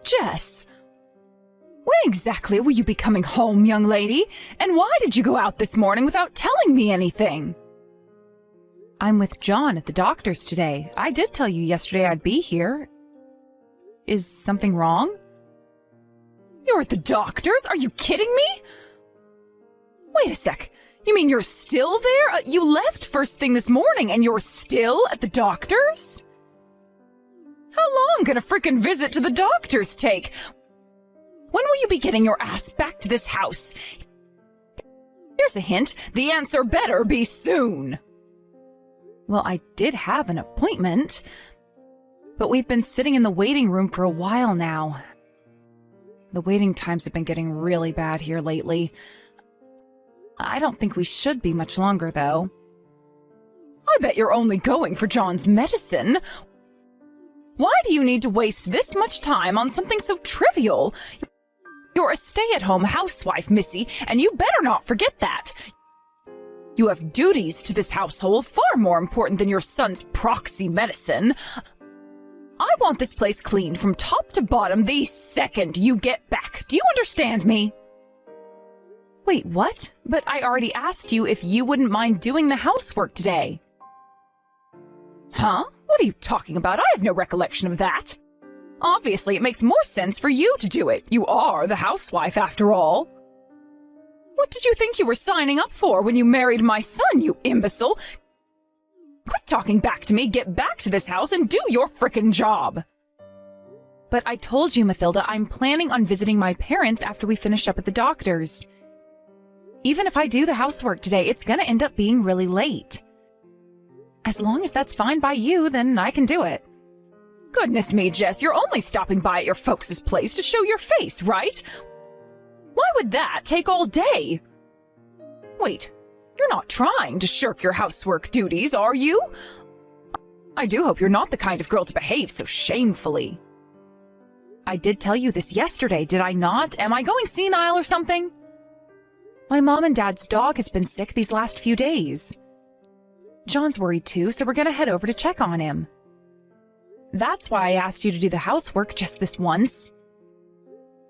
Jess, when exactly will you be coming home, young lady? And why did you go out this morning without telling me anything? I'm with John at the doctor's today. I did tell you yesterday I'd be here. Is something wrong? You're at the doctor's? Are you kidding me? Wait a sec. You mean you're still there? You left first thing this morning and you're still at the doctor's? How long can a frickin' visit to the doctor's take? When will you be getting your ass back to this house? Here's a hint. The answer better be soon. Well, I did have an appointment, but we've been sitting in the waiting room for a while now. The waiting times have been getting really bad here lately. I don't think we should be much longer, though. I bet you're only going for John's medicine. Why do you need to waste this much time on something so trivial? You're a stay-at-home housewife, Missy, and you better not forget that. You have duties to this household far more important than your son's proxy medicine. I want this place cleaned from top to bottom the second you get back. Do you understand me? Wait, what? But I already asked you if you wouldn't mind doing the housework today. Huh? What are you talking about? I have no recollection of that. Obviously, it makes more sense for you to do it. You are the housewife, after all. What did you think you were signing up for when you married my son, you imbecile? Quit talking back to me, get back to this house, and do your frickin' job. But I told you, Mathilda, I'm planning on visiting my parents after we finish up at the doctor's. Even if I do the housework today, it's gonna end up being really late. As long as that's fine by you, then I can do it. Goodness me, Jess, you're only stopping by at your folks' place to show your face, right? Why would that take all day? Wait, you're not trying to shirk your housework duties, are you? I do hope you're not the kind of girl to behave so shamefully. I did tell you this yesterday, did I not? Am I going senile or something? My mom and dad's dog has been sick these last few days. John's worried too, so we're gonna head over to check on him. That's why I asked you to do the housework just this once.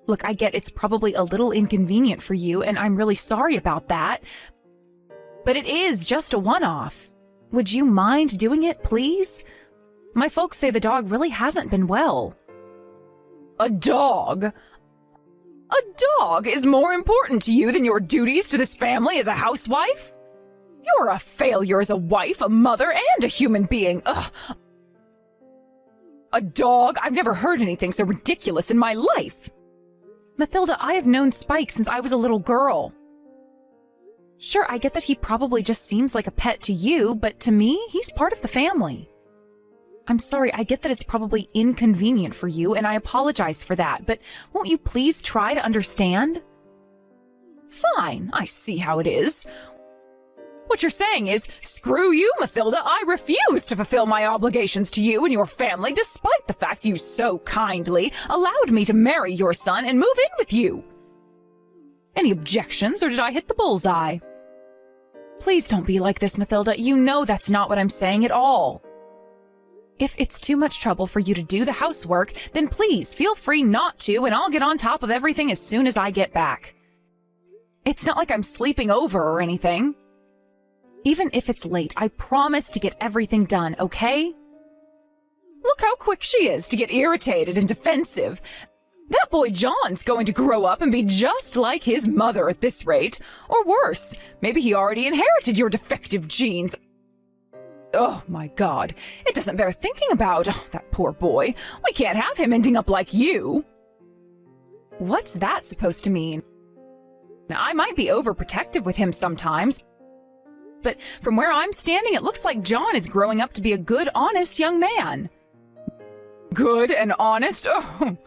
Look, I get it's probably a little inconvenient for you, and I'm really sorry about that. But it is just a one-off. Would you mind doing it, please? My folks say the dog really hasn't been well. A dog? A dog is more important to you than your duties to this family as a housewife? You're a failure as a wife, a mother, and a human being. Ugh. A dog? I've never heard anything so ridiculous in my life. Mathilda, I have known Spike since I was a little girl. Sure, I get that he probably just seems like a pet to you, but to me, he's part of the family. I'm sorry, I get that it's probably inconvenient for you, and I apologize for that, but won't you please try to understand? Fine, I see how it is. What you're saying is, screw you, Mathilda, I refuse to fulfill my obligations to you and your family despite the fact you so kindly allowed me to marry your son and move in with you. Any objections, or did I hit the bullseye? Please don't be like this, Mathilda. You know that's not what I'm saying at all. If it's too much trouble for you to do the housework, then please feel free not to, and I'll get on top of everything as soon as I get back. It's not like I'm sleeping over or anything. Even if it's late, I promise to get everything done, okay? Look how quick she is to get irritated and defensive. That boy John's going to grow up and be just like his mother at this rate. Or worse, maybe he already inherited your defective genes. Oh my God, it doesn't bear thinking about. Oh, that poor boy. We can't have him ending up like you. What's that supposed to mean? Now, I might be overprotective with him sometimes, but from where I'm standing, it looks like John is growing up to be a good, honest young man. Good and honest? Oh.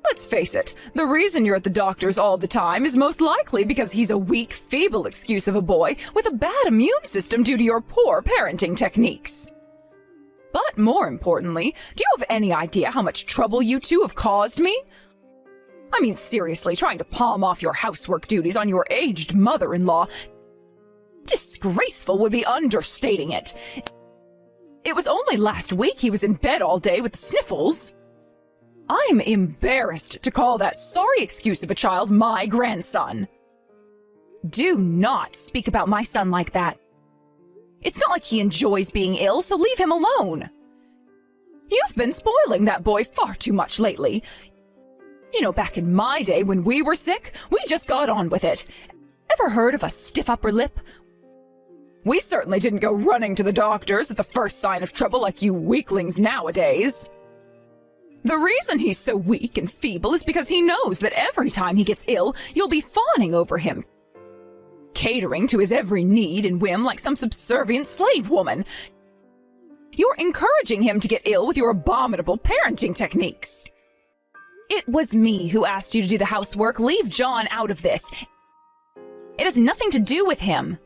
Let's face it, the reason you're at the doctor's all the time is most likely because he's a weak, feeble excuse of a boy with a bad immune system due to your poor parenting techniques. But more importantly, do you have any idea how much trouble you two have caused me? I mean, seriously, trying to palm off your housework duties on your aged mother-in-law. Disgraceful would be understating it. It was only last week he was in bed all day with the sniffles. I'm embarrassed to call that sorry excuse of a child my grandson. Do not speak about my son like that. It's not like he enjoys being ill, so leave him alone. You've been spoiling that boy far too much lately. You know, back in my day when we were sick, we just got on with it. Ever heard of a stiff upper lip? We certainly didn't go running to the doctors at the first sign of trouble like you weaklings nowadays. The reason he's so weak and feeble is because he knows that every time he gets ill, you'll be fawning over him, catering to his every need and whim like some subservient slave woman. You're encouraging him to get ill with your abominable parenting techniques. It was me who asked you to do the housework. Leave John out of this. It has nothing to do with him.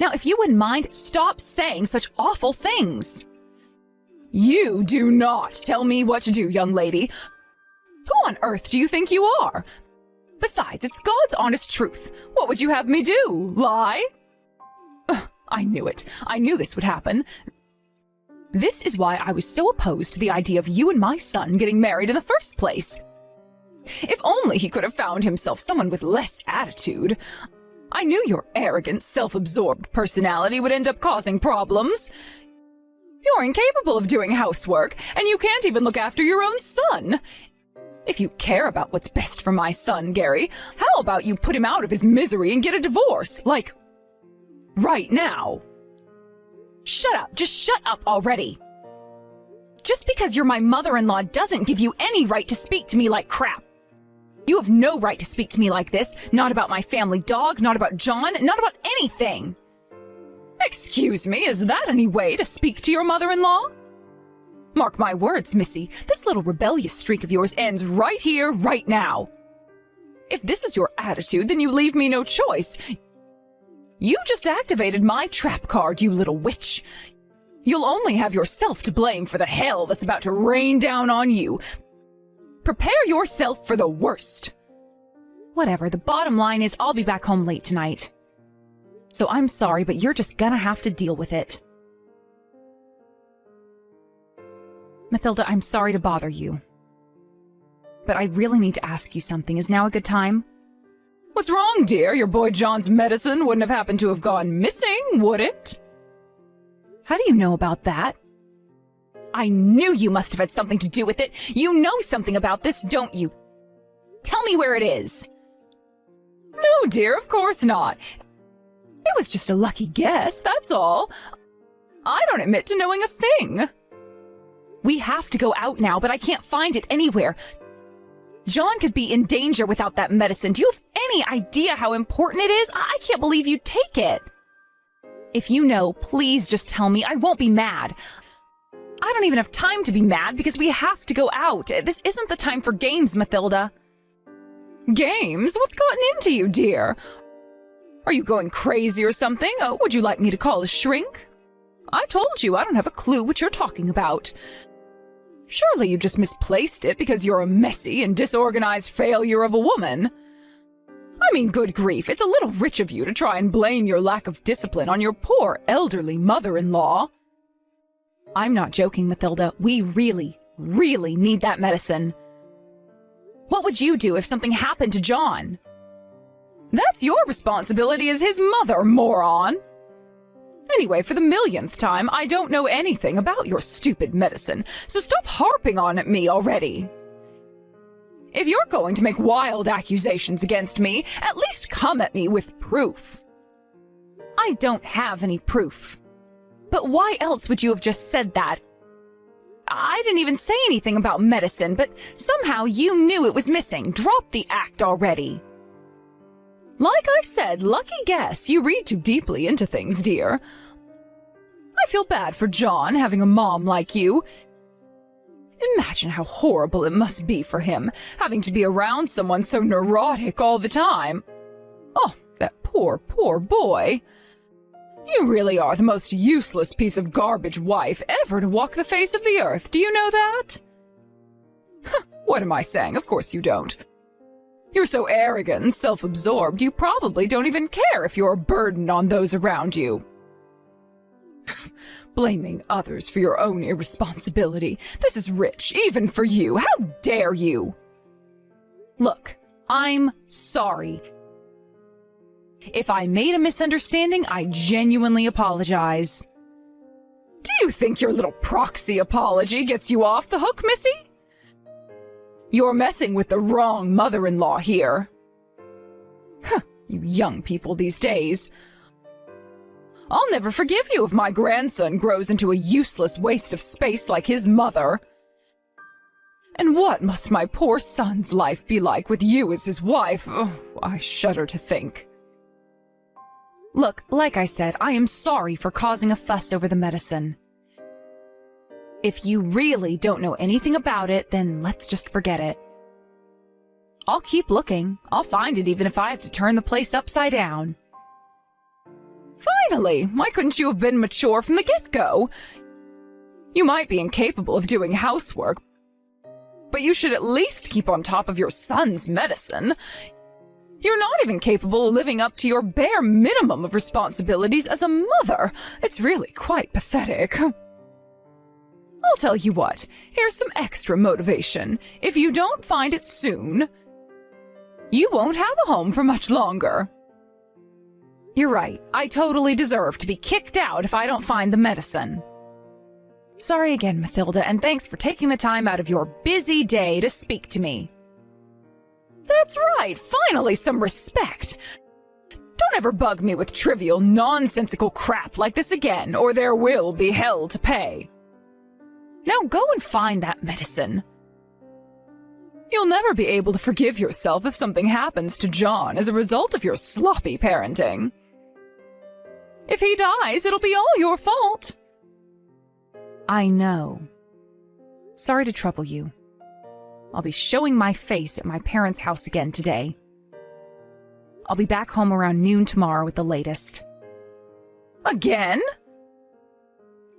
Now, if you wouldn't mind, stop saying such awful things. You do not tell me what to do, young lady. Who on earth do you think you are? Besides, it's God's honest truth. What would you have me do? Lie? Ugh, I knew it. I knew this would happen. This is why I was so opposed to the idea of you and my son getting married in the first place. If only he could have found himself someone with less attitude. I knew your arrogant, self-absorbed personality would end up causing problems. You're incapable of doing housework, and you can't even look after your own son. If you care about what's best for my son, Gary, how about you put him out of his misery and get a divorce, like, right now? Shut up, just shut up already. Just because you're my mother-in-law doesn't give you any right to speak to me like crap. You have no right to speak to me like this, not about my family dog, not about John, not about anything. Excuse me, is that any way to speak to your mother-in-law? Mark my words, Missy, this little rebellious streak of yours ends right here, right now. If this is your attitude, then you leave me no choice. You just activated my trap card, you little witch. You'll only have yourself to blame for the hell that's about to rain down on you. Prepare yourself for the worst. Whatever, the bottom line is I'll be back home late tonight. So I'm sorry, but you're just gonna have to deal with it. Mathilda, I'm sorry to bother you. But I really need to ask you something. Is now a good time? What's wrong, dear? Your boy John's medicine wouldn't have happened to have gone missing, would it? How do you know about that? I knew you must have had something to do with it. You know something about this, don't you? Tell me where it is. No, dear, of course not. It was just a lucky guess, that's all. I don't admit to knowing a thing. We have to go out now, but I can't find it anywhere. John could be in danger without that medicine. Do you have any idea how important it is? I can't believe you'd take it. If you know, please just tell me. I won't be mad. I don't even have time to be mad because we have to go out. This isn't the time for games, Mathilda. Games? What's gotten into you, dear? Are you going crazy or something? Would you like me to call a shrink? I told you I don't have a clue what you're talking about. Surely you just misplaced it because you're a messy and disorganized failure of a woman. I mean, good grief, it's a little rich of you to try and blame your lack of discipline on your poor elderly mother-in-law. I'm not joking, Mathilda. We really, really need that medicine. What would you do if something happened to John? That's your responsibility as his mother, moron! Anyway, for the millionth time, I don't know anything about your stupid medicine, so stop harping on at me already. If you're going to make wild accusations against me, at least come at me with proof. I don't have any proof. But why else would you have just said that? I didn't even say anything about medicine, but somehow you knew it was missing. Drop the act already. Like I said, lucky guess. You read too deeply into things, dear. I feel bad for John having a mom like you. Imagine how horrible it must be for him, having to be around someone so neurotic all the time. Oh, that poor, poor boy. You really are the most useless piece of garbage wife ever to walk the face of the earth. Do you know that? What am I saying? Of course you don't. You're so arrogant and self-absorbed, you probably don't even care if you're a burden on those around you. Blaming others for your own irresponsibility. This is rich, even for you. How dare you? Look, I'm sorry. If I made a misunderstanding, I genuinely apologize. Do you think your little proxy apology gets you off the hook, Missy? You're messing with the wrong mother-in-law here. Huh, you young people these days. I'll never forgive you if my grandson grows into a useless waste of space like his mother. And what must my poor son's life be like with you as his wife? Oh, I shudder to think. Look, like I said, I am sorry for causing a fuss over the medicine. If you really don't know anything about it, then let's just forget it. I'll keep looking. I'll find it even if I have to turn the place upside down. Finally! Why couldn't you have been mature from the get-go? You might be incapable of doing housework, but you should at least keep on top of your son's medicine. You're not even capable of living up to your bare minimum of responsibilities as a mother. It's really quite pathetic. I'll tell you what, here's some extra motivation. If you don't find it soon, you won't have a home for much longer. You're right, I totally deserve to be kicked out if I don't find the medicine. Sorry again, Mathilda, and thanks for taking the time out of your busy day to speak to me. That's right, finally some respect. Don't ever bug me with trivial, nonsensical crap like this again, or there will be hell to pay. Now go and find that medicine. You'll never be able to forgive yourself if something happens to John as a result of your sloppy parenting. If he dies, it'll be all your fault. I know. Sorry to trouble you. I'll be showing my face at my parents' house again today. I'll be back home around noon tomorrow at the latest. Again?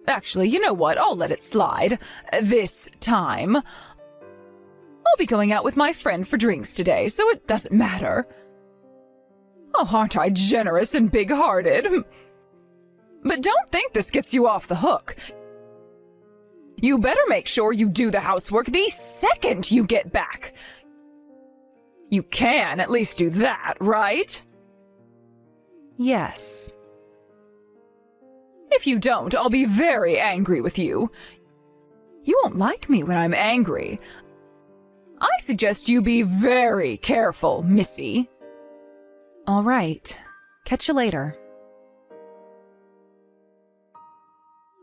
Actually, you know what? I'll let it slide. This time. I'll be going out with my friend for drinks today, so it doesn't matter. Oh, aren't I generous and big-hearted? But don't think this gets you off the hook. You better make sure you do the housework the second you get back. You can at least do that, right? Yes. If you don't, I'll be very angry with you. You won't like me when I'm angry. I suggest you be very careful, Missy. All right. Catch you later.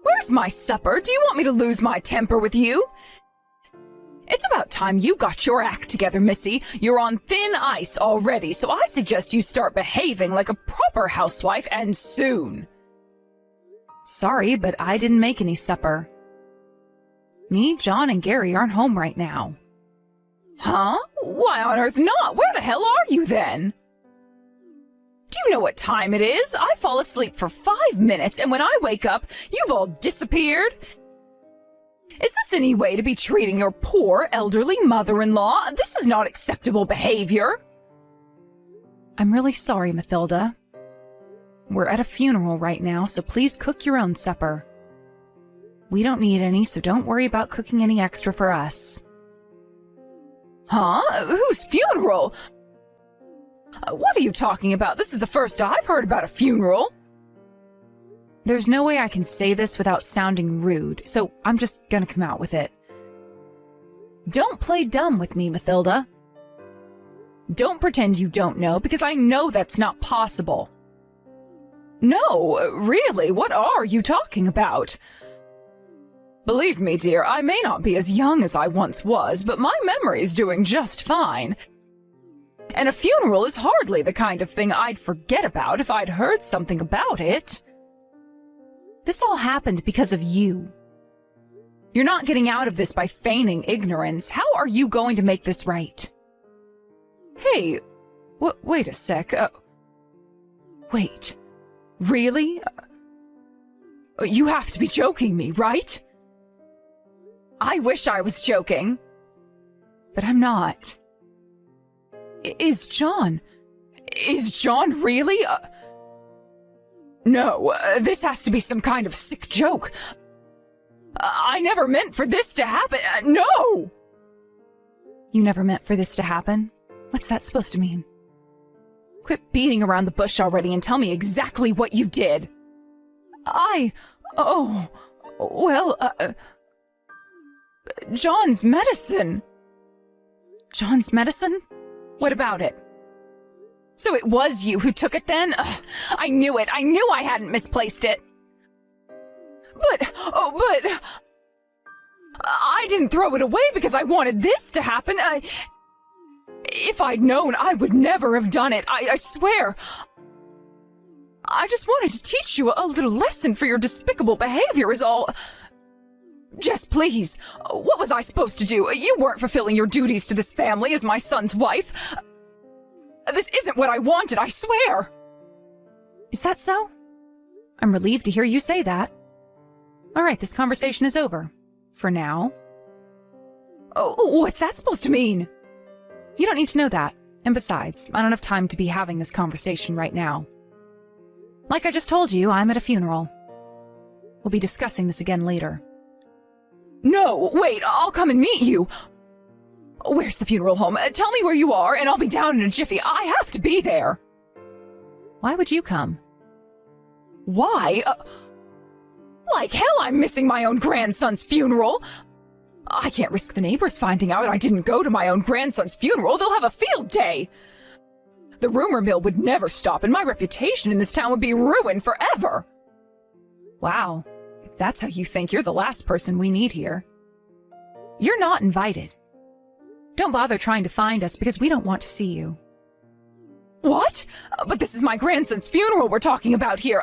Where's my supper? Do you want me to lose my temper with you? It's about time you got your act together, Missy. You're on thin ice already, so I suggest you start behaving like a proper housewife, and soon. Sorry, but I didn't make any supper. Me, John, and Gary aren't home right now. Huh? Why on earth not? Where the hell are you then? Do you know what time it is? I fall asleep for 5 minutes, and when I wake up, you've all disappeared. Is this any way to be treating your poor elderly mother-in-law? This is not acceptable behavior. I'm really sorry, Mathilda. We're at a funeral right now, so please cook your own supper. We don't need any, so don't worry about cooking any extra for us. Huh? Whose funeral? What are you talking about? This is the first I've heard about a funeral. There's no way I can say this without sounding rude, so I'm just gonna come out with it. Don't play dumb with me, Mathilda. Don't pretend you don't know, because I know that's not possible. No, really, what are you talking about? Believe me, dear, I may not be as young as I once was, but my memory's doing just fine. And a funeral is hardly the kind of thing I'd forget about if I'd heard something about it. This all happened because of you. You're not getting out of this by feigning ignorance. How are you going to make this right? Hey, wait a sec. Wait. Really? You have to be joking me, right? I wish I was joking. But I'm not. Is John really? No, this has to be some kind of sick joke. I never meant for this to happen. No! You never meant for this to happen? What's that supposed to mean? Quit beating around the bush already and tell me exactly what you did. John's medicine. John's medicine? What about it? So it was you who took it then? Ugh, I knew it. I knew I hadn't misplaced it. But I didn't throw it away because I wanted this to happen. If I'd known, I would never have done it. I swear. I just wanted to teach you a little lesson for your despicable behavior is all. Jess, please. What was I supposed to do? You weren't fulfilling your duties to this family as my son's wife. This isn't what I wanted, I swear. Is that so? I'm relieved to hear you say that. All right, this conversation is over. For now. Oh, what's that supposed to mean? You don't need to know that. And besides, I don't have time to be having this conversation right now. Like I just told you, I'm at a funeral. We'll be discussing this again later. No, wait, I'll come and meet you. Where's the funeral home? Tell me where you are, and I'll be down in a jiffy. I have to be there. Why would you come? Why? Like hell I'm missing my own grandson's funeral. I can't risk the neighbors finding out I didn't go to my own grandson's funeral. They'll have a field day. The rumor mill would never stop, and my reputation in this town would be ruined forever. Wow, if that's how you think, you're the last person we need here. You're not invited. Don't bother trying to find us because we don't want to see you. What? But this is my grandson's funeral we're talking about here.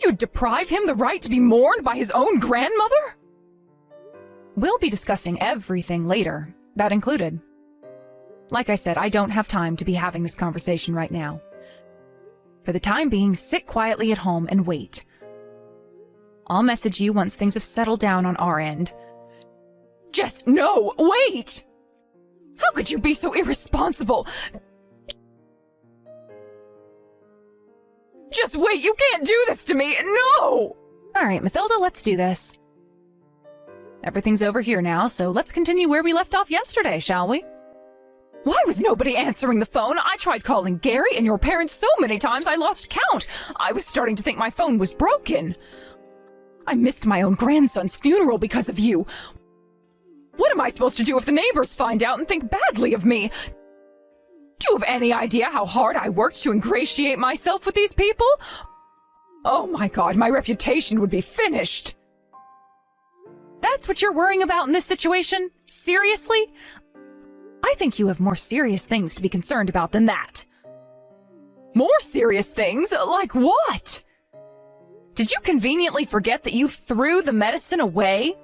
You'd deprive him the right to be mourned by his own grandmother? We'll be discussing everything later, that included. Like I said, I don't have time to be having this conversation right now. For the time being, sit quietly at home and wait. I'll message you once things have settled down on our end. Just no, wait! How could you be so irresponsible? Just wait, you can't do this to me, no! All right, Mathilda, let's do this. Everything's over here now, so let's continue where we left off yesterday, shall we? Why was nobody answering the phone? I tried calling Gary and your parents so many times I lost count. I was starting to think my phone was broken. I missed my own grandson's funeral because of you. What am I supposed to do if the neighbors find out and think badly of me? Do you have any idea how hard I worked to ingratiate myself with these people? Oh my God, my reputation would be finished. That's what you're worrying about in this situation? Seriously? I think you have more serious things to be concerned about than that. More serious things? Like what? Did you conveniently forget that you threw the medicine away?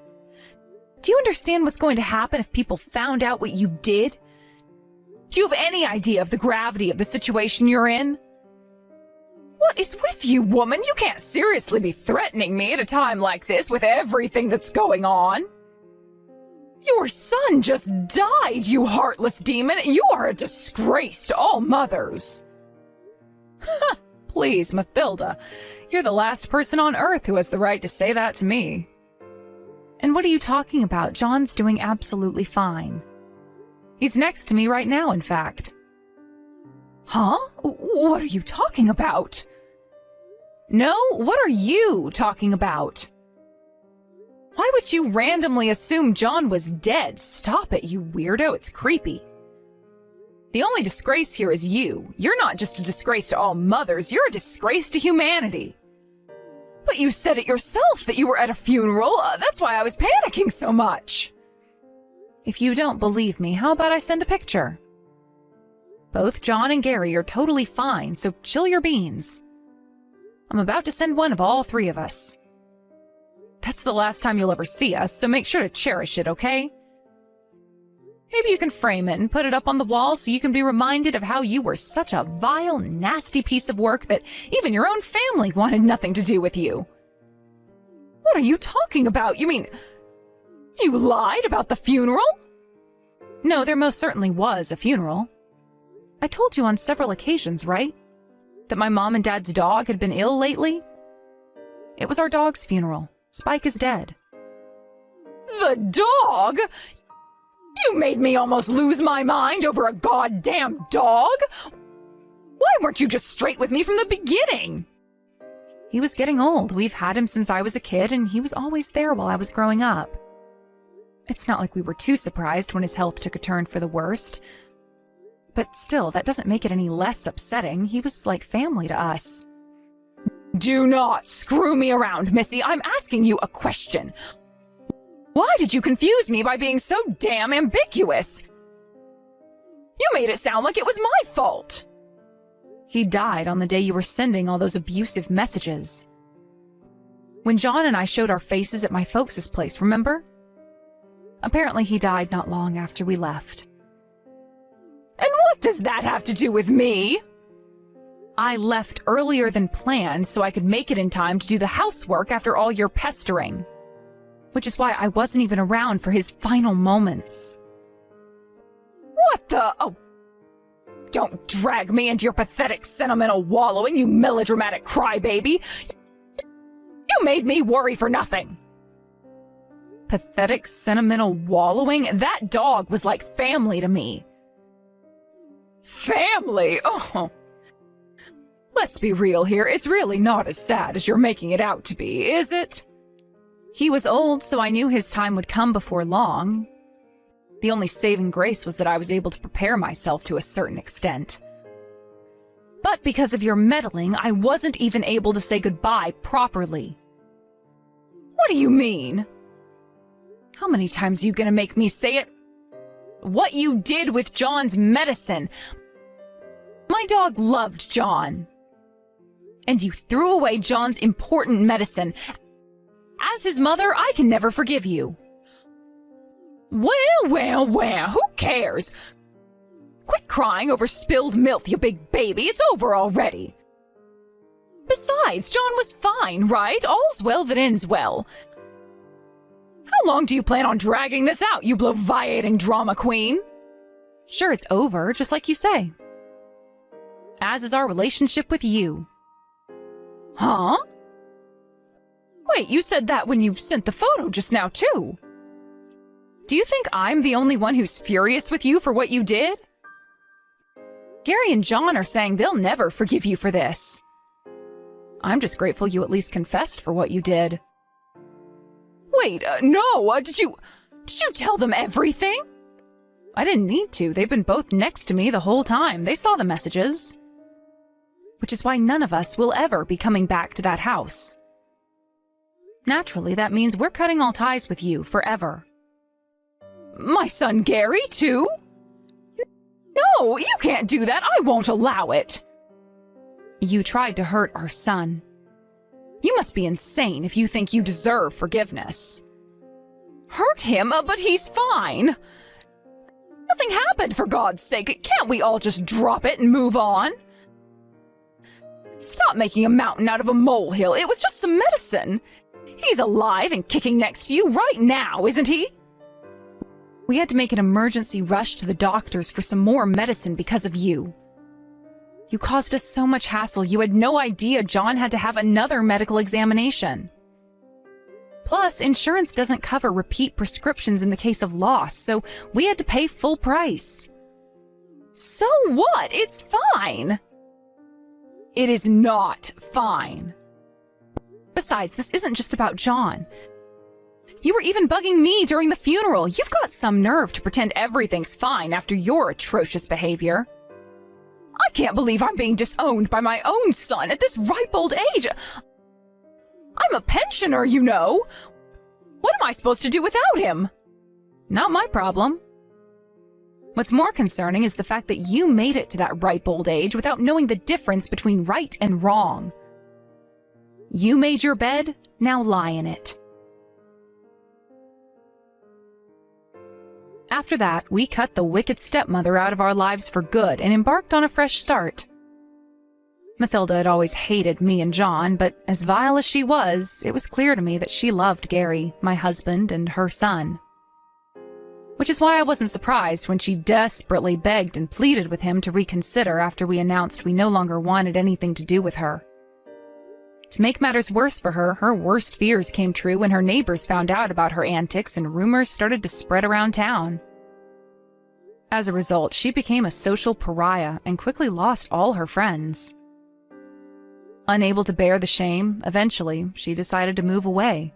Do you understand what's going to happen if people found out what you did? Do you have any idea of the gravity of the situation you're in? What is with you, woman? You can't seriously be threatening me at a time like this with everything that's going on. Your son just died, you heartless demon. You are a disgrace to all mothers. Please, Mathilda, you're the last person on earth who has the right to say that to me. And what are you talking about? John's doing absolutely fine. He's next to me right now, in fact. Huh? What are you talking about? No, what are you talking about? Why would you randomly assume John was dead? Stop it, you weirdo. It's creepy. The only disgrace here is you. You're not just a disgrace to all mothers, you're a disgrace to humanity. But you said it yourself that you were at a funeral. That's why I was panicking so much. If you don't believe me, how about I send a picture? Both John and Gary are totally fine, so chill your beans. I'm about to send one of all three of us. That's the last time you'll ever see us, so make sure to cherish it, okay? Maybe you can frame it and put it up on the wall so you can be reminded of how you were such a vile, nasty piece of work that even your own family wanted nothing to do with you. What are you talking about? You mean, you lied about the funeral? No, there most certainly was a funeral. I told you on several occasions, right? That my mom and dad's dog had been ill lately? It was our dog's funeral. Spike is dead. The dog? You made me almost lose my mind over a goddamn dog? Why weren't you just straight with me from the beginning? He was getting old. We've had him since I was a kid, and he was always there while I was growing up. It's not like we were too surprised when his health took a turn for the worst. But still, that doesn't make it any less upsetting. He was like family to us. Do not screw me around, Missy. I'm asking you a question. Why did you confuse me by being so damn ambiguous? You made it sound like it was my fault. He died on the day you were sending all those abusive messages. When John and I showed our faces at my folks' place, remember? Apparently he died not long after we left. And what does that have to do with me? I left earlier than planned so I could make it in time to do the housework after all your pestering. Which is why I wasn't even around for his final moments. What the? Oh, don't drag me into your pathetic sentimental wallowing, you melodramatic crybaby. You made me worry for nothing. Pathetic sentimental wallowing? That dog was like family to me. Family? Oh. Let's be real here. It's really not as sad as you're making it out to be, is it? He was old, so I knew his time would come before long. The only saving grace was that I was able to prepare myself to a certain extent. But because of your meddling, I wasn't even able to say goodbye properly. What do you mean? How many times are you gonna make me say it? What you did with John's medicine. My dog loved John. And you threw away John's important medicine. As his mother, I can never forgive you. Well, who cares? Quit crying over spilled milk, you big baby. It's over already. Besides, John was fine, right? All's well that ends well. How long do you plan on dragging this out, you bloviating drama queen? Sure, it's over, just like you say. As is our relationship with you. Huh? Wait, you said that when you sent the photo just now, too. Do you think I'm the only one who's furious with you for what you did? Gary and John are saying they'll never forgive you for this. I'm just grateful you at least confessed for what you did. Wait, no, did you tell them everything? I didn't need to. They've been both next to me the whole time. They saw the messages. Which is why none of us will ever be coming back to that house. Naturally, that means we're cutting all ties with you forever. My son Gary, too? No, you can't do that. I won't allow it. You tried to hurt our son. You must be insane if you think you deserve forgiveness. Hurt him, but he's fine. Nothing happened, for God's sake. Can't we all just drop it and move on? Stop making a mountain out of a molehill. It was just some medicine. He's alive and kicking next to you right now, isn't he? We had to make an emergency rush to the doctors for some more medicine because of you. You caused us so much hassle, you had no idea John had to have another medical examination. Plus, insurance doesn't cover repeat prescriptions in the case of loss, so we had to pay full price. So what? It's fine. It is not fine. Besides, this isn't just about John. You were even bugging me during the funeral. You've got some nerve to pretend everything's fine after your atrocious behavior. I can't believe I'm being disowned by my own son at this ripe old age. I'm a pensioner, you know. What am I supposed to do without him? Not my problem. What's more concerning is the fact that you made it to that ripe old age without knowing the difference between right and wrong. You made your bed, now lie in it. After that, we cut the wicked stepmother out of our lives for good and embarked on a fresh start. Mathilda had always hated me and John, but as vile as she was, it was clear to me that she loved Gary, my husband, and her son. Which is why I wasn't surprised when she desperately begged and pleaded with him to reconsider after we announced we no longer wanted anything to do with her. To make matters worse for her, her worst fears came true when her neighbors found out about her antics and rumors started to spread around town. As a result, she became a social pariah and quickly lost all her friends. Unable to bear the shame, eventually, she decided to move away.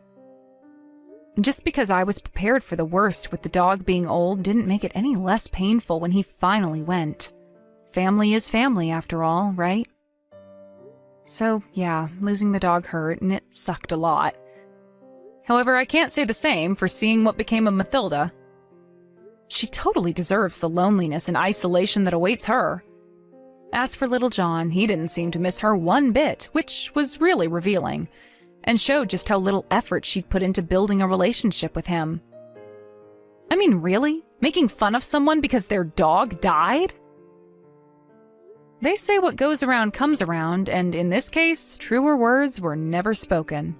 Just because I was prepared for the worst with the dog being old didn't make it any less painful when he finally went. Family is family, after all, right? So, yeah, losing the dog hurt, and it sucked a lot. However, I can't say the same for seeing what became of Mathilda. She totally deserves the loneliness and isolation that awaits her. As for little John, he didn't seem to miss her one bit, which was really revealing, and showed just how little effort she'd put into building a relationship with him. I mean, really? Making fun of someone because their dog died? They say what goes around comes around, and in this case, truer words were never spoken.